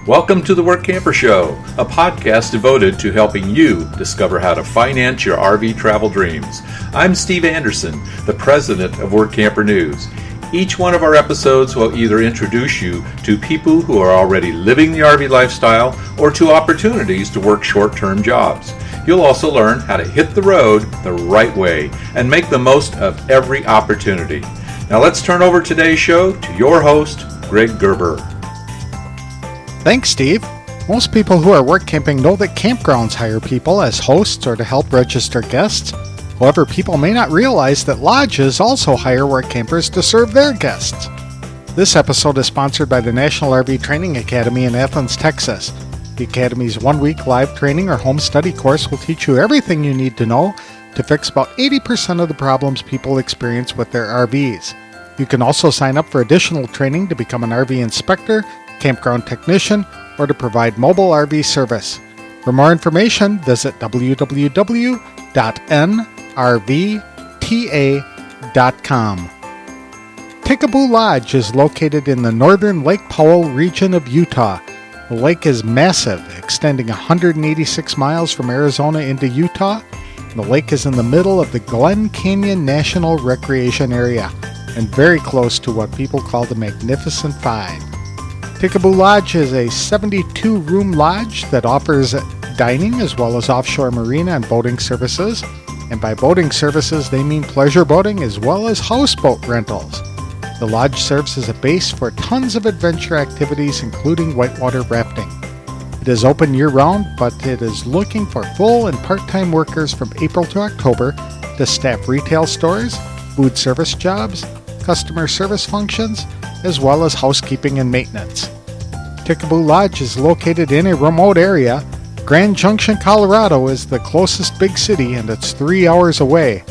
Welcome to the Workamper Show, a podcast devoted to helping you discover how to finance your RV travel dreams. I'm Steve Anderson, the president of Workamper News. Each one of our episodes will either introduce you to people who are already living the RV lifestyle or to opportunities to work short-term jobs. You'll also learn how to hit the road the right way and make the most of every opportunity. Now let's turn over today's show to your host, Greg Gerber. Thanks, Steve. Most people who are work camping know that campgrounds hire people as hosts or to help register guests. However, people may not realize that lodges also hire work campers to serve their guests. This episode is sponsored by the National RV Training Academy in Athens, Texas. The Academy's one-week live training or home study course will teach you everything you need to know to fix about 80% of the problems people experience with their RVs. You can also sign up for additional training to become an RV inspector, campground technician, or to provide mobile RV service. For more information, visit www.nrvta.com. Ticaboo Lodge is located in the northern Lake Powell region of Utah. The lake is massive, extending 186 miles from Arizona into Utah. The lake is in the middle of the Glen Canyon National Recreation Area and very close to what people call the Magnificent Five. Ticaboo Lodge is a 72-room lodge that offers dining as well as offshore marina and boating services. And by boating services, they mean pleasure boating as well as houseboat rentals. The lodge serves as a base for tons of adventure activities, including whitewater rafting. It is open year-round, but it is looking for full and part-time workers from April to October to staff retail stores, food service jobs, customer service functions, as well as housekeeping and maintenance. Ticaboo Lodge is located in a remote area. Grand Junction, Colorado is the closest big city and it's 3 hours away.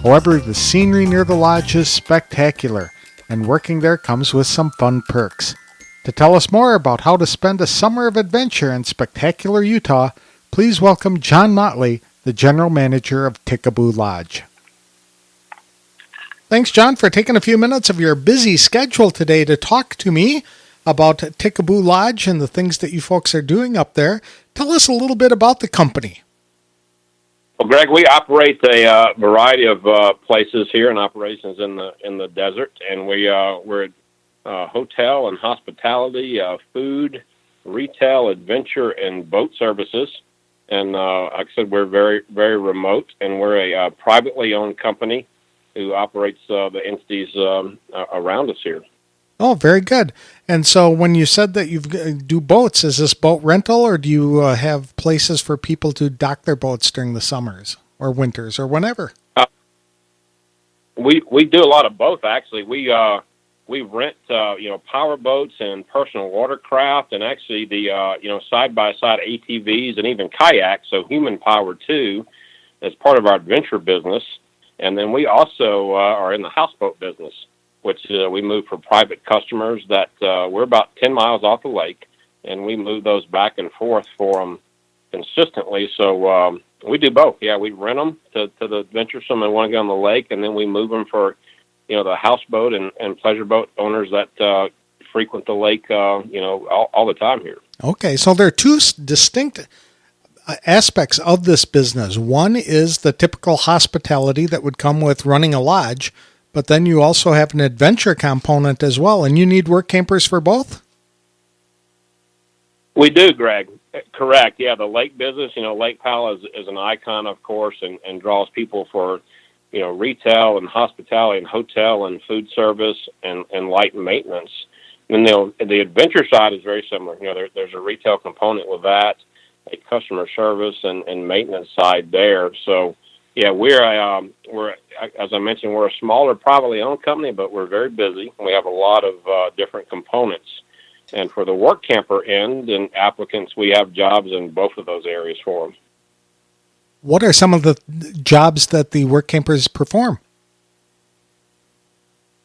However, the scenery near the lodge is spectacular and working there comes with some fun perks. To tell us more about how to spend a summer of adventure in spectacular Utah, please welcome John Motley, the general manager of Ticaboo Lodge. Thanks, John, for taking a few minutes of your busy schedule today to talk to me about Ticaboo Lodge and the things that you folks are doing up there. Tell us a little bit about the company. Well, Greg, we operate a variety of places here and operations in the desert, and we're hotel and hospitality, food, retail, adventure, and boat services. And like I said, we're very, very remote, and we're a privately owned company who operates the entities around us here. Oh, very good. And so when you said that you do boats, is this boat rental or do you have places for people to dock their boats during the summers or winters or whenever? We do a lot of both, actually. We rent power boats and personal watercraft, and actually the side-by-side ATVs and even kayaks, so human power too, as part of our adventure business. And then we also are in the houseboat business, which we move for private customers that we're about 10 miles off the lake, and we move those back and forth for them consistently. So we do both. Yeah, we rent them to the adventuresome and want to get on the lake, and then we move them for, the houseboat and pleasure boat owners that frequent the lake, all the time here. Okay, so there are two distinct aspects of this business. One is the typical hospitality that would come with running a lodge, but then you also have an adventure component as well, and you need work campers for both? We do, Greg. Correct. Yeah, the lake business, Lake Powell is an icon, of course, and draws people for, retail and hospitality and hotel and food service and light maintenance. And the adventure side is very similar. There's a retail component with that, a customer service and maintenance side there. So, yeah, we're as I mentioned, we're a smaller privately owned company, but we're very busy. We have a lot of different components. And for the work camper end and applicants, we have jobs in both of those areas for them. What are some of the jobs that the work campers perform?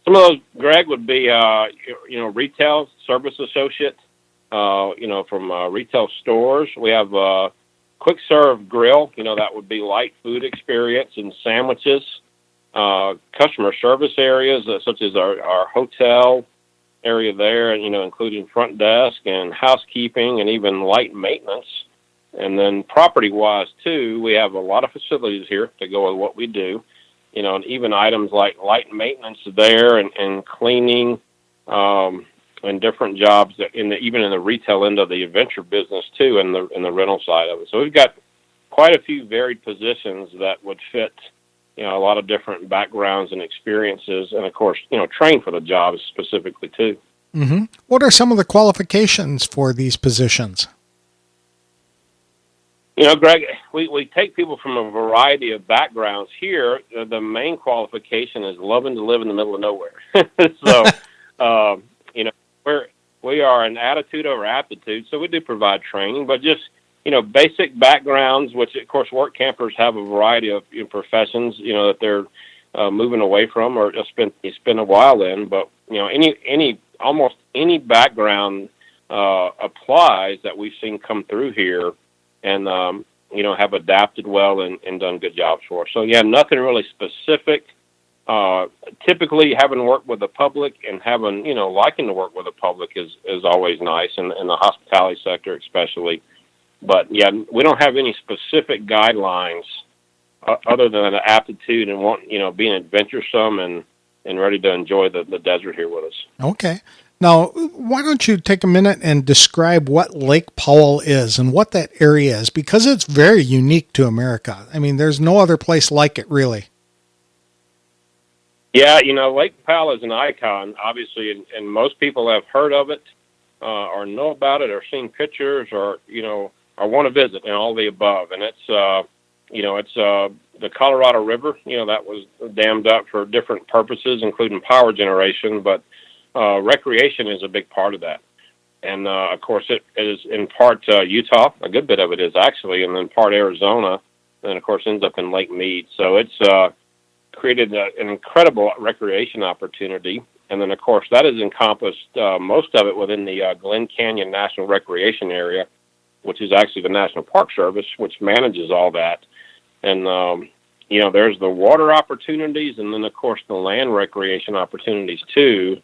Some of those, Greg, would be, retail service associate, from retail stores. We have a quick serve grill, that would be light food experience and sandwiches. Customer service areas such as our hotel, area there, including front desk and housekeeping and even light maintenance. And then property-wise, too, we have a lot of facilities here to go with what we do, and even items like light maintenance there and cleaning and different jobs even in the retail end of the adventure business, too, in the rental side of it. So we've got quite a few varied positions that would fit, a lot of different backgrounds and experiences, and, of course, train for the jobs specifically, too. Mm-hmm. What are some of the qualifications for these positions? Greg, we take people from a variety of backgrounds here. The main qualification is loving to live in the middle of nowhere. So, we are an attitude over aptitude, so we do provide training, but just, basic backgrounds, which, of course, work campers have a variety of professions, that they're moving away from or just spend a while in. But, almost any background applies that we've seen come through here and, have adapted well and done good jobs for us. So, yeah, nothing really specific. Typically, having worked with the public and having, liking to work with the public is always nice, in the hospitality sector especially. But, yeah, we don't have any specific guidelines other than the aptitude and being adventuresome and ready to enjoy the desert here with us. Okay. Now, why don't you take a minute and describe what Lake Powell is and what that area is, because it's very unique to America. I mean, there's no other place like it, really. Yeah, Lake Powell is an icon, obviously, and most people have heard of it or know about it or seen pictures or want to visit and all the above. And it's, it's the Colorado River, that was dammed up for different purposes, including power generation, but recreation is a big part of that. And, of course, it is in part Utah. A good bit of it is actually, and then part Arizona, and, of course, ends up in Lake Mead. So it's created an incredible recreation opportunity. And then, of course, that has encompassed most of it within the Glen Canyon National Recreation Area, which is actually the National Park Service, which manages all that. And, there's the water opportunities and then, of course, the land recreation opportunities, too,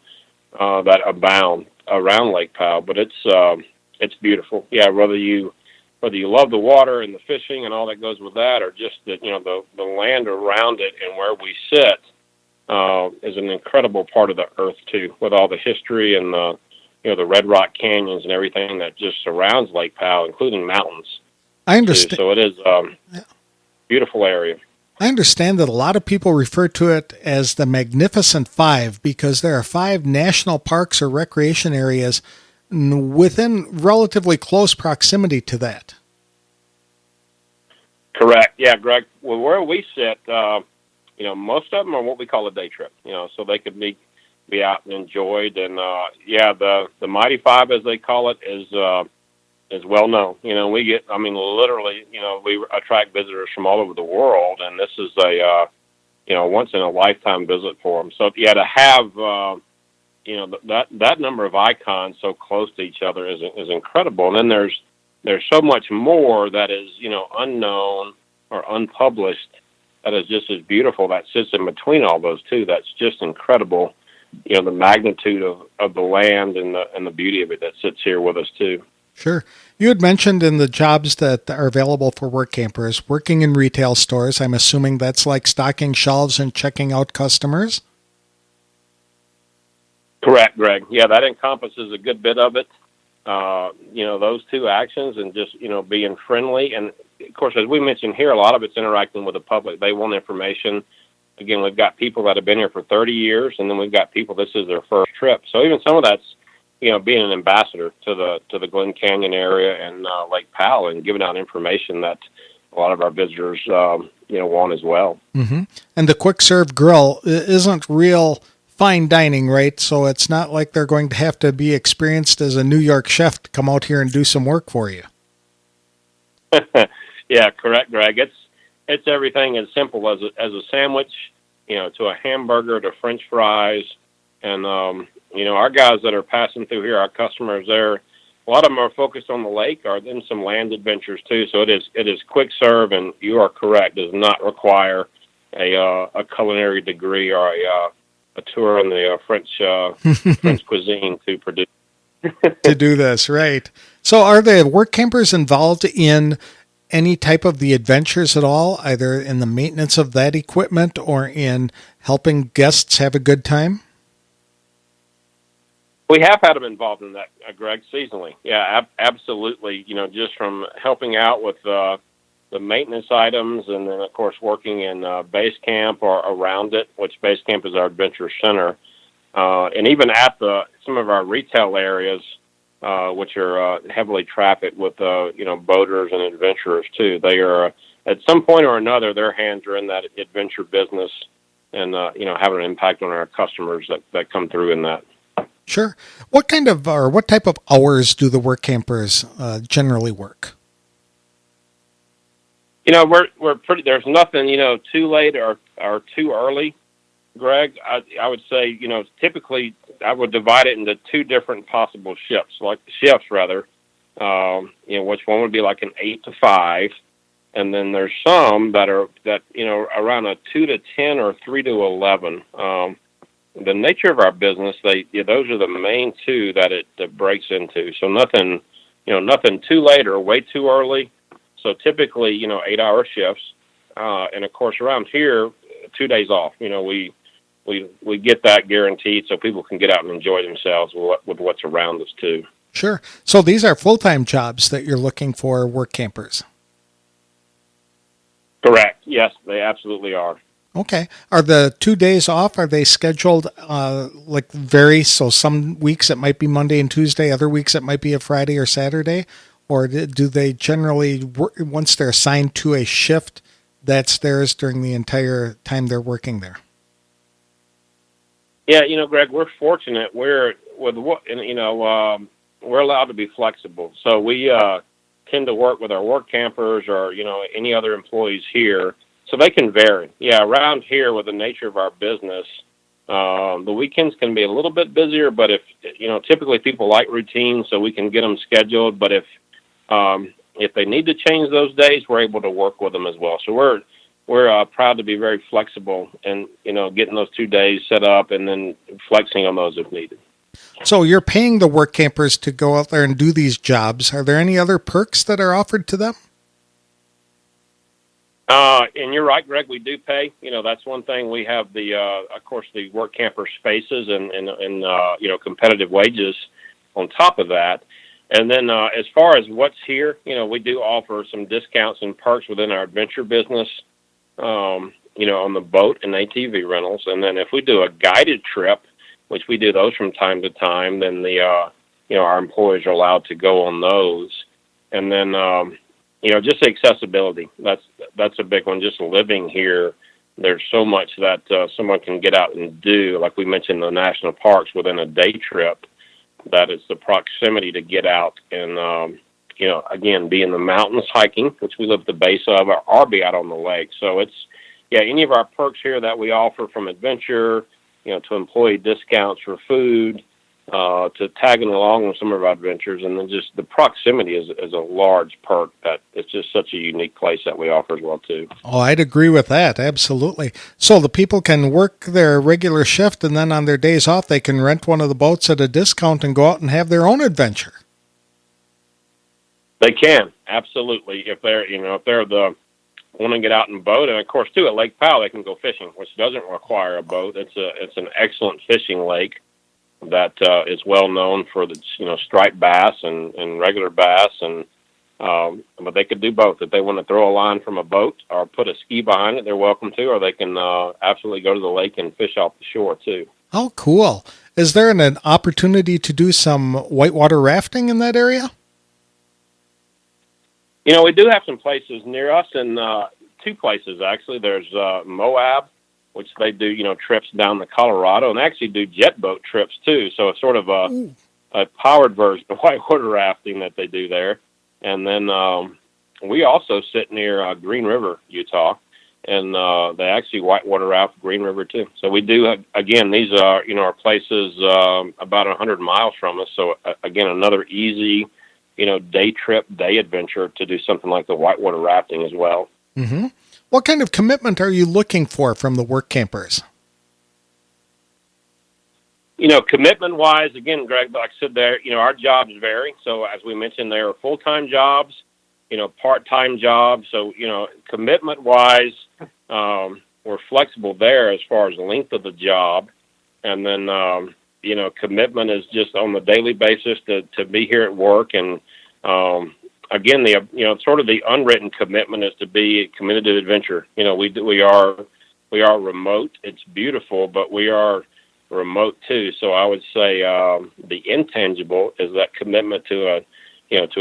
that abound around Lake Powell. But it's beautiful. Yeah, whether you love the water and the fishing and all that goes with that, or just the land around it and where we sit is an incredible part of the earth too, with all the history and the Red Rock canyons and everything that just surrounds Lake Powell, including mountains. I understand. So it is beautiful area. I understand that a lot of people refer to it as the Magnificent Five because there are 5 national parks or recreation areas within relatively close proximity to that. Correct. Yeah, Greg. Well, where we sit, most of them are what we call a day trip. So they could be out and enjoyed. And the Mighty Five, as they call it, is well known. We get, literally, we attract visitors from all over the world, and this is a once in a lifetime visit for them. So yeah, to have that number of icons so close to each other is incredible. And then there's so much more that is unknown or unpublished that is just as beautiful that sits in between all those two. That's just incredible. The magnitude of the land and the beauty of it that sits here with us too. Sure. You had mentioned in the jobs that are available for work campers, working in retail stores. I'm assuming that's like stocking shelves and checking out customers? Correct, Greg. Yeah, that encompasses a good bit of it. Those two actions and just, being friendly. And, of course, as we mentioned here, a lot of it's interacting with the public. They want information. Again, we've got people that have been here for 30 years, and then we've got people, this is their first trip. So even some of that's, being an ambassador to the Glen Canyon area and Lake Powell and giving out information that a lot of our visitors, want as well. Mm-hmm. And the quick serve grill isn't real fine dining, right? So it's not like they're going to have to be experienced as a New York chef to come out here and do some work for you. Yeah, correct, Greg. It's everything as simple as a sandwich, to a hamburger, to French fries, and our guys that are passing through here, our customers there, a lot of them are focused on the lake or then some land adventures too. So it is quick serve, and you are correct, does not require a culinary degree or tour on the French cuisine to produce. To do this, right? So, are the work campers involved in any type of the adventures at all, either in the maintenance of that equipment or in helping guests have a good time? We have had them involved in that, Greg, seasonally. Yeah, absolutely. Just from helping out with the maintenance items, and then of course working in base camp or around it, which base camp is our adventure center, and even at some of our retail areas, which are heavily trafficked with boaters and adventurers too. They are at some point or another, their hands are in that adventure business, and having an impact on our customers that come through in that. Sure. What type of hours do the work campers generally work? We're pretty. There's nothing too late or too early, Greg. I would say typically I would divide it into two different possible shifts, which one would be like an 8 to 5, and then there's some that around a 2 to 10 or 3 to 11. The nature of our business, those are the main two that it breaks into. So nothing too late or way too early. So typically, 8-hour shifts, and of course around here, 2 days off. We get that guaranteed, so people can get out and enjoy themselves with what's around us too. Sure. So these are full-time jobs that you're looking for work campers. Correct. Yes, they absolutely are. Okay. Are the 2 days off, are they scheduled vary? So some weeks it might be Monday and Tuesday, other weeks it might be a Friday or Saturday? Or do they generally, once they're assigned to a shift, that's theirs during the entire time they're working there? Yeah, Greg, we're fortunate. We're allowed to be flexible. So we tend to work with our work campers or any other employees here. So they can vary. Yeah, around here with the nature of our business, the weekends can be a little bit busier, but if typically people like routine, so we can get them scheduled. But if they need to change those days, we're able to work with them as well. So we're proud to be very flexible and getting those 2 days set up and then flexing on those if needed. So you're paying the work campers to go out there and do these jobs. Are there any other perks that are offered to them? And you're right, Greg, we do pay. That's one thing. We have of course, the work camper spaces and competitive wages on top of that. And then as far as what's here, we do offer some discounts and perks within our adventure business, on the boat and ATV rentals. And then if we do a guided trip, which we do those from time to time, then our employees are allowed to go on those. And then, just accessibility. That's a big one. Just living here, there's so much that someone can get out and do. Like we mentioned, the national parks within a day trip. That is the proximity to get out and again, be in the mountains hiking, which we live at the base of, or be out on the lake. So it's any of our perks here that we offer, from adventure, to employee discounts for food, to tagging along with some of our adventures, and then just the proximity is a large perk. That it's just such a unique place that we offer as well too. Oh, I'd agree with that. Absolutely. So the people can work their regular shift, and then on their days off, they can rent one of the boats at a discount and go out and have their own adventure. They can, absolutely. If they're want to get out and boat, and of course too at Lake Powell they can go fishing, which doesn't require a boat. It's an excellent fishing lake that is well known for the striped bass and regular bass, and but they could do both. If they want to throw a line from a boat or put a ski behind it, they're welcome to, or they can absolutely go to the lake and fish off the shore too. Oh, cool. Is there an opportunity to do some whitewater rafting in that area? We do have some places near us, and two places actually. There's Moab, which they do, trips down the Colorado, and actually do jet boat trips too. So it's sort of a powered version of whitewater rafting that they do there. And then we also sit near Green River, Utah, and they actually whitewater raft Green River too. So we do, again, these are, our places about 100 miles from us. So again, another easy, day trip, day adventure to do something like the whitewater rafting as well. Mm-hmm. What kind of commitment are you looking for from the work campers? Commitment wise, again, Greg, like I said there, our jobs vary. So as we mentioned, there are full-time jobs, part-time jobs. So, commitment wise, we're flexible there as far as the length of the job. And then, commitment is just on the daily basis to be here at work. And, again, sort of the unwritten commitment is to be committed to adventure. We are remote. It's beautiful, but we are remote too. So I would say the intangible is that commitment to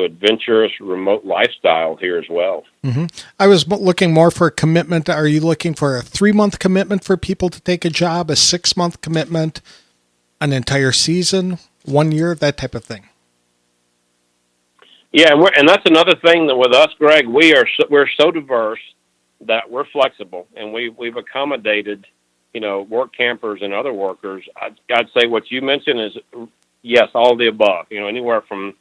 adventurous remote lifestyle here as well. Mm-hmm. I was looking more for a commitment. Are you looking for a 3-month commitment for people to take a job, a 6-month commitment, an entire season, 1 year, that type of thing? Yeah, and that's another thing that with us, Greg, we're so diverse that we're flexible, and we've accommodated work campers and other workers. I'd say what you mentioned is, yes, all of the above, anywhere from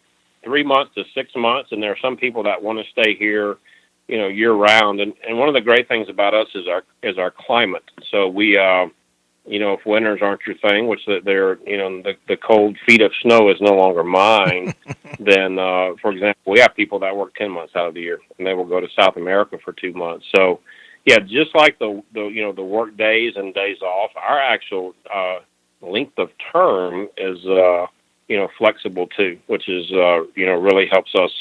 3 months to 6 months. And there are some people that want to stay here, year round. And one of the great things about us is our climate. So we, if winters aren't your thing, which they're, the cold feet of snow is no longer mine, then, for example, we have people that work 10 months out of the year, and they will go to South America for 2 months. So, yeah, just like the work days and days off, our actual length of term is flexible too, which is really helps us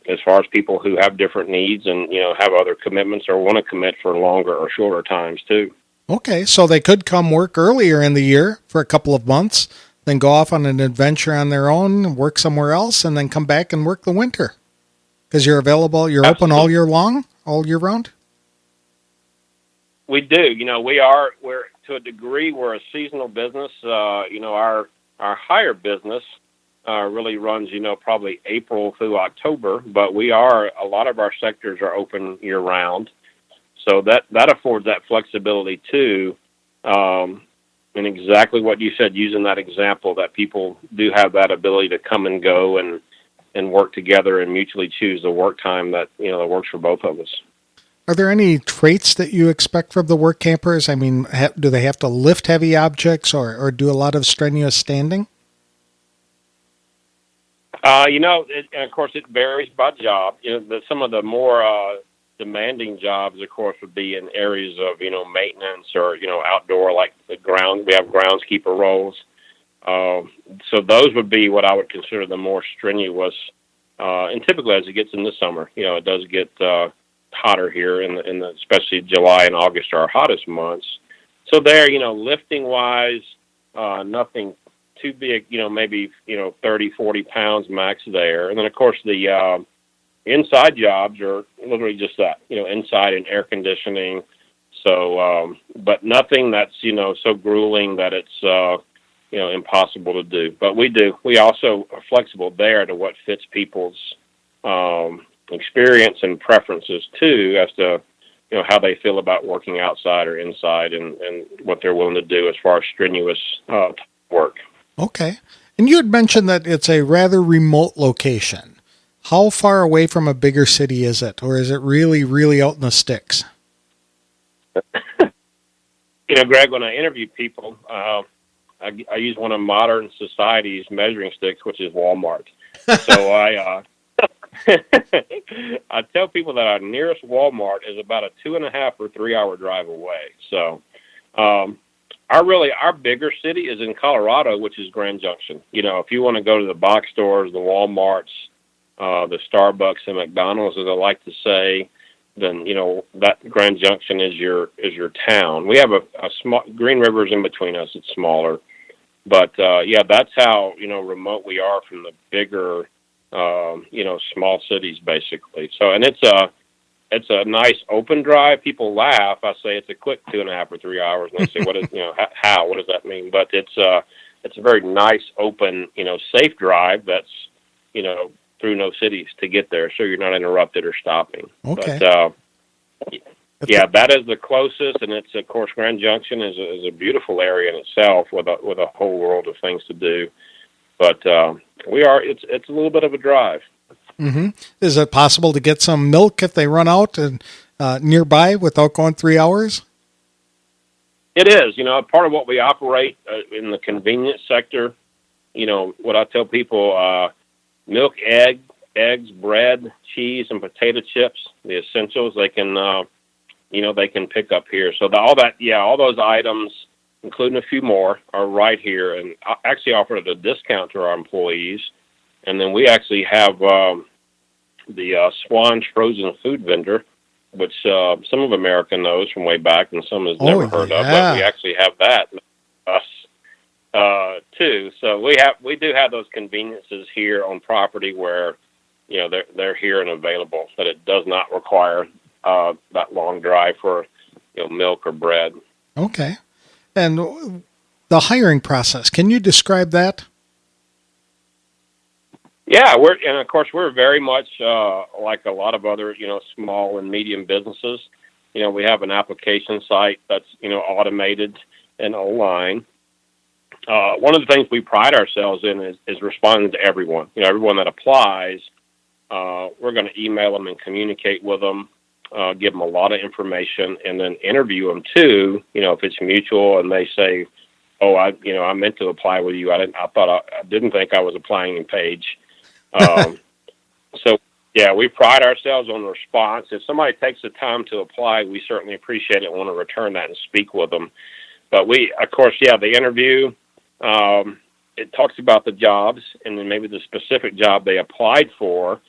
as far as people who have different needs and have other commitments or want to commit for longer or shorter times too. Okay, so they could come work earlier in the year for a couple of months, then go off on an adventure on their own, work somewhere else, and then come back and work the winter because you're available. You're Absolutely. Open all year long, all year round. We do. We're to a degree, we're a seasonal business. Our hire business really runs, probably April through October, but a lot of our sectors are open year round. So that affords that flexibility too. And exactly what you said, using that example, that people do have that ability to come and go and work together and mutually choose the work time that works for both of us. Are there any traits that you expect from the work campers? I mean, do they have to lift heavy objects or do a lot of strenuous standing? And of course, it varies by job. Some of the more demanding jobs, of course, would be in areas of, maintenance or, outdoor, like the ground. We have groundskeeper roles. So those would be what I would consider the more strenuous. And typically as it gets in the summer, it does get hotter here in the especially July and August are our hottest months. So there, lifting wise, nothing too big, maybe 30, 40 pounds max there. And then of course the inside jobs are literally just that, inside and air conditioning. So but nothing that's so grueling that it's impossible to do. But we also are flexible there to what fits people's experience and preferences too, as to how they feel about working outside or inside, and what they're willing to do as far as strenuous work. Okay. And you had mentioned that it's a rather remote location. How far away from a bigger city is it, or is it really, really out in the sticks? Greg, when I interview people, I use one of modern society's measuring sticks, which is Walmart. So I tell people that our nearest Walmart is about a 2.5 or 3 hour drive away. So, our bigger city is in Colorado, which is Grand Junction. If you want to go to the box stores, the Walmarts, the Starbucks and McDonald's, as I like to say, then, that Grand Junction is your town. We have a small, Green River's in between us. It's smaller, but, that's how, remote we are from the bigger, small cities basically. So, and it's a nice open drive. People laugh. I say it's a quick 2.5 or 3 hours, and they say, what does that mean? But it's a very nice, open, safe drive that's, through no cities to get there, so you're not interrupted or stopping. Okay. But, that is the closest, and it's, of course, Grand Junction is a beautiful area in itself with a whole world of things to do. But it's a little bit of a drive. Mm-hmm. Is it possible to get some milk if they run out and nearby without going 3 hours? It is, part of what we operate in the convenience sector. What I tell people, milk, eggs, bread, cheese, and potato chips, the essentials they can, they can pick up here. So all those items, including a few more, are right here, and actually offered at a discount to our employees. And then we actually have the Swan's frozen food vendor, which some of America knows from way back, and some has never heard of. But we actually have that too. So we do have those conveniences here on property where they're here and available, but it does not require that long drive for milk or bread. Okay. And the hiring process, can you describe that? Yeah, we're very much like a lot of other small and medium businesses. We have an application site that's automated and online. One of the things we pride ourselves in is responding to everyone. Everyone that applies, we're going to email them and communicate with them, give them a lot of information, and then interview them too. If it's mutual and they say, "Oh, I meant to apply with you. I didn't think I was applying in Page." So yeah, we pride ourselves on the response. If somebody takes the time to apply, we certainly appreciate it and want to return that and speak with them. But the interview, it talks about the jobs and then maybe the specific job they applied for,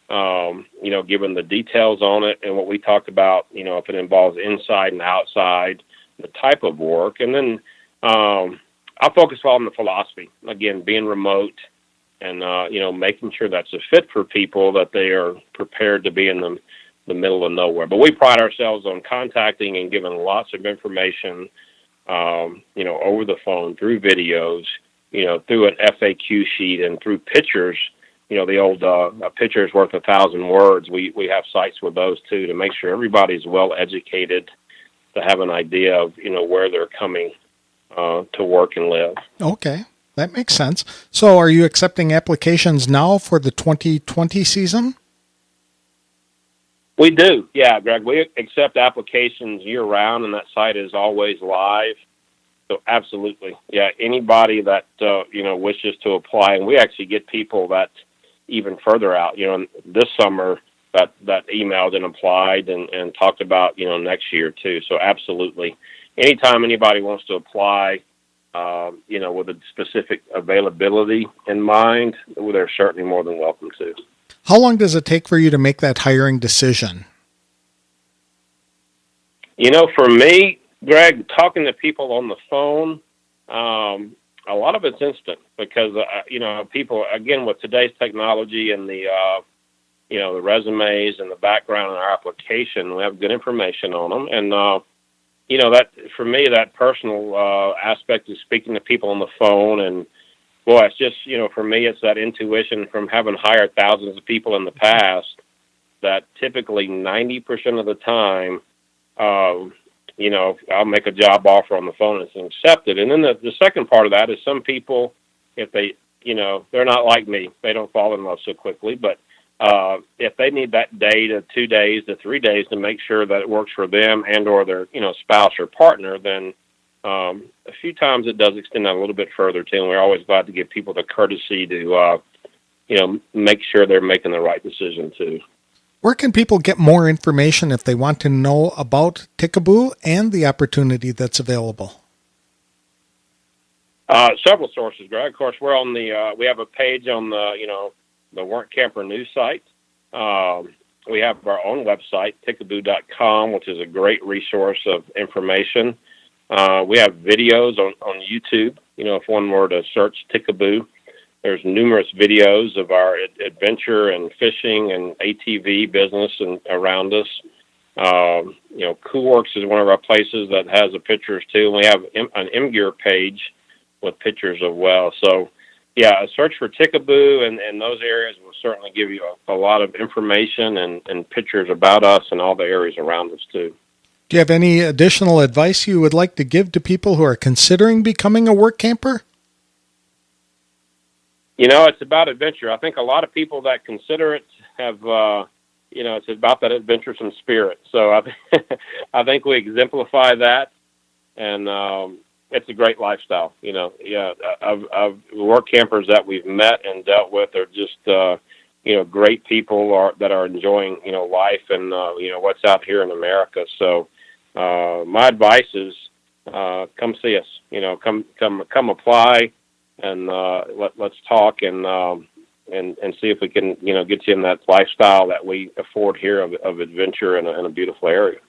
given the details on it and what we talked about, if it involves inside and outside, the type of work. And then I'll focus on the philosophy, again, being remote and, making sure that's a fit for people, that they are prepared to be in the middle of nowhere. But we pride ourselves on contacting and giving lots of information, over the phone, through videos, through an FAQ sheet and through pictures. The old a picture is worth 1,000 words. We have sites with those too, to make sure everybody's well educated, to have an idea of where they're coming to work and live. Okay, that makes sense. So, are you accepting applications now for the 2020 season? We do, yeah, Greg. We accept applications year round, and that site is always live. So, absolutely, yeah. Anybody that wishes to apply, and we actually get people that even further out. This summer that emailed and applied and talked about next year too. So, absolutely, anytime anybody wants to apply, with a specific availability in mind, they're certainly more than welcome to. How long does it take for you to make that hiring decision? For me, Greg, talking to people on the phone, a lot of it's instant because, people, again, with today's technology and the resumes and the background in our application, we have good information on them. And, that for me, that personal aspect is speaking to people on the phone. And, boy, it's just, for me, it's that intuition from having hired thousands of people in the past that typically 90% of the time, I'll make a job offer on the phone and it's accepted. And then the second part of that is some people, if they, they're not like me, they don't fall in love so quickly, but if they need that day to 2 days to 3 days to make sure that it works for them and or their, spouse or partner, then a few times it does extend out a little bit further too. And we're always glad to give people the courtesy to, make sure they're making the right decision too. Where can people get more information if they want to know about Ticaboo and the opportunity that's available? Several sources, Greg. Of course, we're on we have a page on the Workamper news site. We have our own website, Ticaboo.com, which is a great resource of information. We have videos on YouTube. If one were to search Ticaboo, there's numerous videos of our adventure and fishing and ATV business and around us. Coolworks is one of our places that has the pictures too. And we have an M-Gear page with pictures as well. So, yeah, a search for Ticaboo and those areas will certainly give you a lot of information and pictures about us and all the areas around us too. Do you have any additional advice you would like to give to people who are considering becoming a work camper? It's about adventure. I think a lot of people that consider it have, it's about that adventuresome spirit. So I think we exemplify that. and it's a great lifestyle. Yeah, of work campers that we've met and dealt with are just great people that are enjoying life and what's out here in America. So my advice is come see us. Come apply, and let's talk and see if we can get you in that lifestyle that we afford here of adventure in a beautiful area.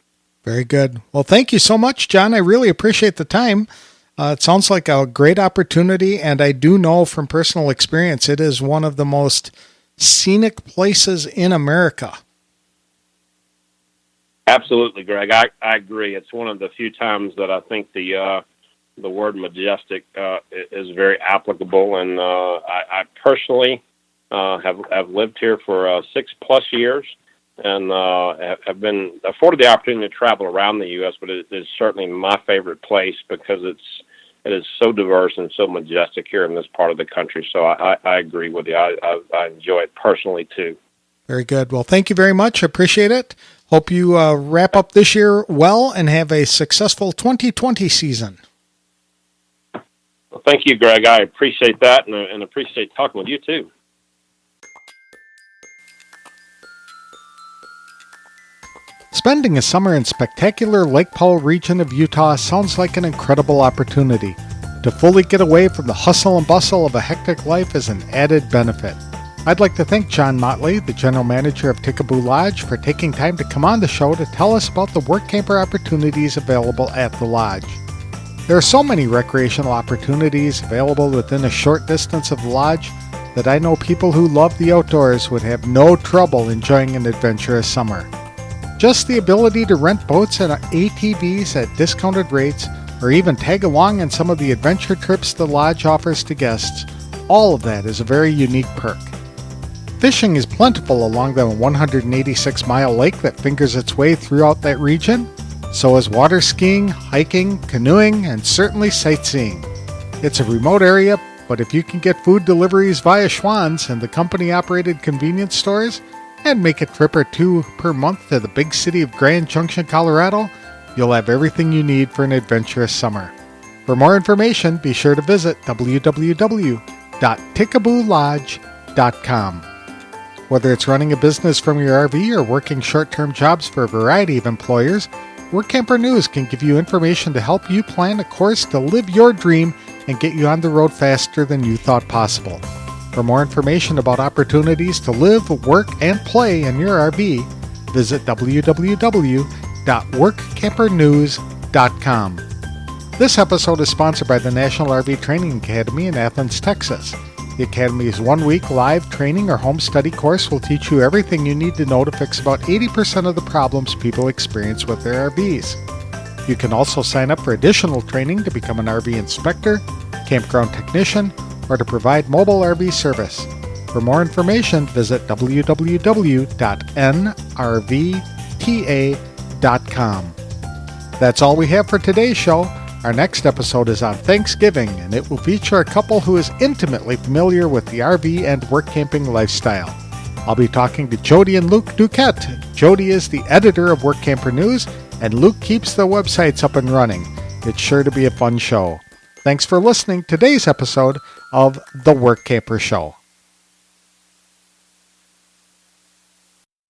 Very good. Well, thank you so much, John. I really appreciate the time. It sounds like a great opportunity, and I do know from personal experience it is one of the most scenic places in America. Absolutely, Greg. I agree. It's one of the few times that I think the word majestic is very applicable, and I personally have lived here for 6+ years, and have been afforded the opportunity to travel around the U.S., but it is certainly my favorite place because it is so diverse and so majestic here in this part of the country. So I agree with you. I enjoy it personally, too. Very good. Well, thank you very much. I appreciate it. Hope you wrap up this year well and have a successful 2020 season. Well, thank you, Greg. I appreciate that and appreciate talking with you, too. Spending a summer in spectacular Lake Powell region of Utah sounds like an incredible opportunity. To fully get away from the hustle and bustle of a hectic life is an added benefit. I'd like to thank John Motley, the general manager of Ticaboo Lodge, for taking time to come on the show to tell us about the work camper opportunities available at the lodge. There are so many recreational opportunities available within a short distance of the lodge that I know people who love the outdoors would have no trouble enjoying an adventurous summer. Just the ability to rent boats and ATVs at discounted rates, or even tag along on some of the adventure trips the lodge offers to guests, all of that is a very unique perk. Fishing is plentiful along the 186-mile lake that fingers its way throughout that region. So is water skiing, hiking, canoeing, and certainly sightseeing. It's a remote area, but if you can get food deliveries via Schwann's and the company-operated convenience stores, and make a trip or two per month to the big city of Grand Junction, Colorado, you'll have everything you need for an adventurous summer. For more information, be sure to visit www.ticaboolodge.com. Whether it's running a business from your RV or working short-term jobs for a variety of employers, Workamper News can give you information to help you plan a course to live your dream and get you on the road faster than you thought possible. For more information about opportunities to live, work, and play in your RV, visit www.workampernews.com. This episode is sponsored by the National RV Training Academy in Athens, Texas. The Academy's 1-week live training or home study course will teach you everything you need to know to fix about 80% of the problems people experience with their RVs. You can also sign up for additional training to become an RV inspector, campground technician, or to provide mobile RV service. For more information, visit www.nrvta.com. That's all we have for today's show. Our next episode is on Thanksgiving, and it will feature a couple who is intimately familiar with the RV and work camping lifestyle. I'll be talking to Jody and Luke Duquette. Jody is the editor of Workamper News, and Luke keeps the websites up and running. It's sure to be a fun show. Thanks for listening to today's episode of The Workamper Show.